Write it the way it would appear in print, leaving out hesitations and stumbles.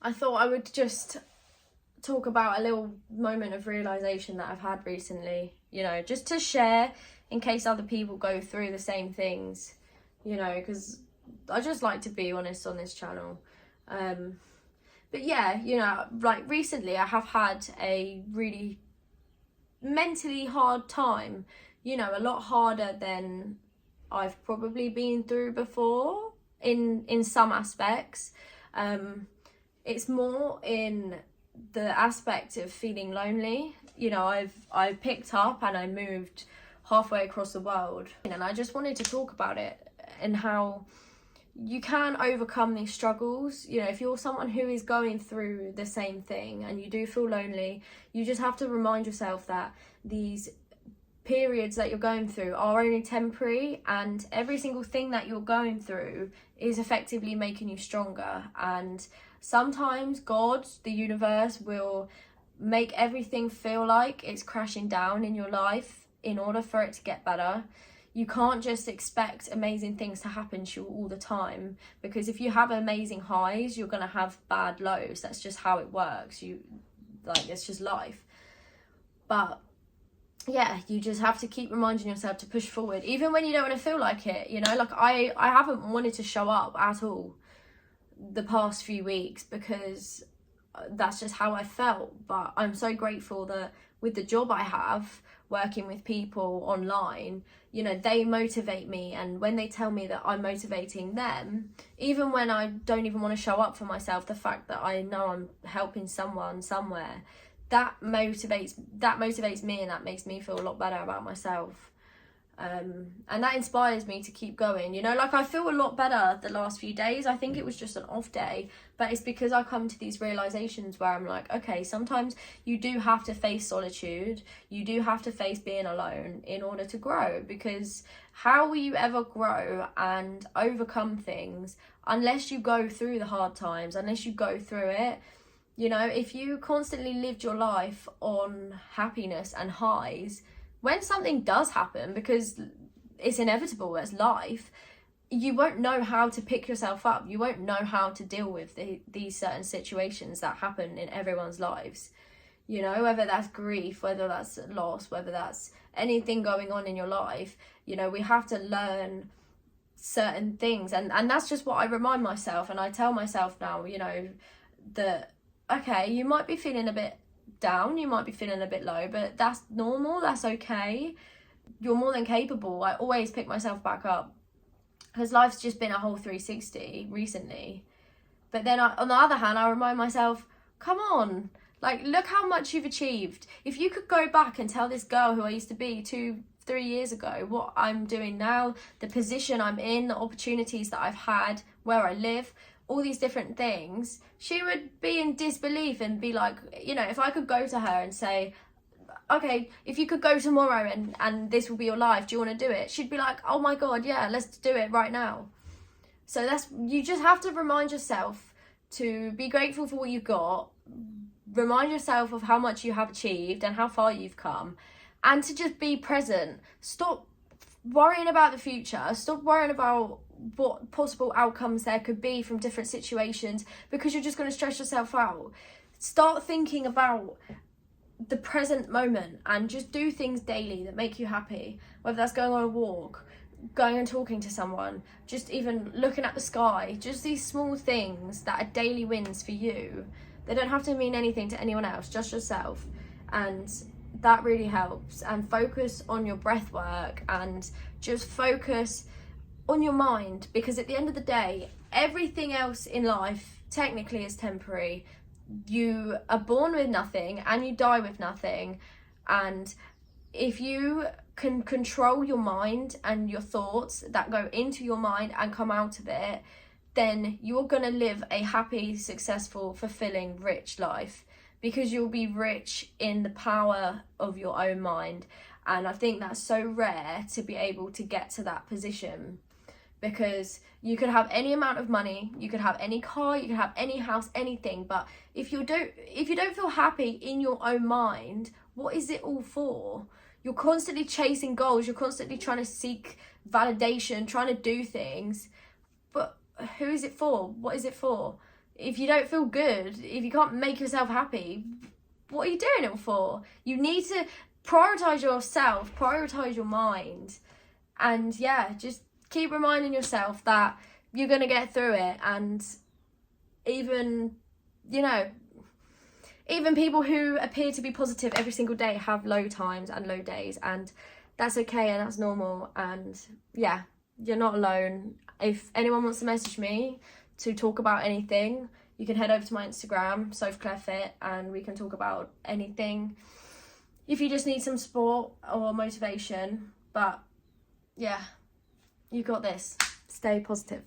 I thought I would just talk about a little moment of realization that I've had recently, just to share in case other people go through the same things, because I just like to be honest on this channel. But yeah, like recently I have had a really mentally hard time, a lot harder than I've probably been through before in some aspects. It's more in the aspect of feeling lonely. I've picked up and I moved halfway across the world, and I just wanted to talk about it and how you can overcome these struggles. If you're someone who is going through the same thing and you do feel lonely, you just have to remind yourself that these periods that you're going through are only temporary, and every single thing that you're going through is effectively making you stronger. And sometimes God, the universe, will make everything feel like it's crashing down in your life in order for it to get better. You can't just expect amazing things to happen to you all the time, because if you have amazing highs, you're going to have bad lows. That's just how it works. It's just life. But yeah, you just have to keep reminding yourself to push forward, even when you don't want to feel like it. Like I haven't wanted to show up at all the past few weeks, because that's just how I felt. But I'm so grateful that with the job I have, working with people online, they motivate me, and when they tell me that I'm motivating them, even when I don't even want to show up for myself, the fact that I know I'm helping someone somewhere, that motivates me, and that makes me feel a lot better about myself. And that inspires me to keep going. I feel a lot better the last few days. I think it was just an off day, but it's because I come to these realizations where I'm like, okay, sometimes you do have to face solitude, you do have to face being alone in order to grow, because how will you ever grow and overcome things unless you go through the hard times, unless you go through it? If you constantly lived your life on happiness and highs, when something does happen, because it's inevitable, as life, you won't know how to pick yourself up. You won't know how to deal with these certain situations that happen in everyone's lives. Whether that's grief, whether that's loss, whether that's anything going on in your life, we have to learn certain things. And that's just what I remind myself. And I tell myself now, that, okay, you might be feeling a bit down, you might be feeling a bit low, but that's normal, that's okay. You're more than capable. I always pick myself back up, because life's just been a whole 360 recently. But then on the other hand, I remind myself, come on, look how much you've achieved. If you could go back and tell this girl who I used to be 2-3 years ago what I'm doing now, the position I'm in, the opportunities that I've had, where I live, all these different things, she would be in disbelief and be like, if I could go to her and say, okay, if you could go tomorrow and this will be your life, do you want to do it? She'd be like, oh my God, yeah, let's do it right now. So you just have to remind yourself to be grateful for what you've got, remind yourself of how much you have achieved and how far you've come, and to just be present. Stop worrying about the future, stop worrying about what possible outcomes there could be from different situations, because you're just going to stress yourself out. Start thinking about the present moment and just do things daily that make you happy, whether that's going on a walk, going and talking to someone, just even looking at the sky. Just these small things that are daily wins for you. They don't have to mean anything to anyone else, just yourself. And that really helps. And focus on your breath work, and just focus on your mind, because at the end of the day, everything else in life technically is temporary. You are born with nothing and you die with nothing. And if you can control your mind and your thoughts that go into your mind and come out of it, then you're going to live a happy, successful, fulfilling, rich life, because you'll be rich in the power of your own mind. And I think that's so rare to be able to get to that position, because you could have any amount of money, you could have any car, you could have any house, anything, but if you don't feel happy in your own mind, what is it all for? You're constantly chasing goals, you're constantly trying to seek validation, trying to do things, but who is it for? What is it for? if you don't feel good, if you can't make yourself happy, what are you doing it for? You need to prioritize yourself, prioritize your mind, and yeah, just keep reminding yourself that you're gonna get through it. And even, you know, even people who appear to be positive every single day have low times and low days, and that's okay and that's normal. And yeah, you're not alone. If anyone wants to message me to talk about anything, you can head over to my Instagram, SophClareFit, and we can talk about anything if you just need some support or motivation. But yeah, you got this. Stay positive.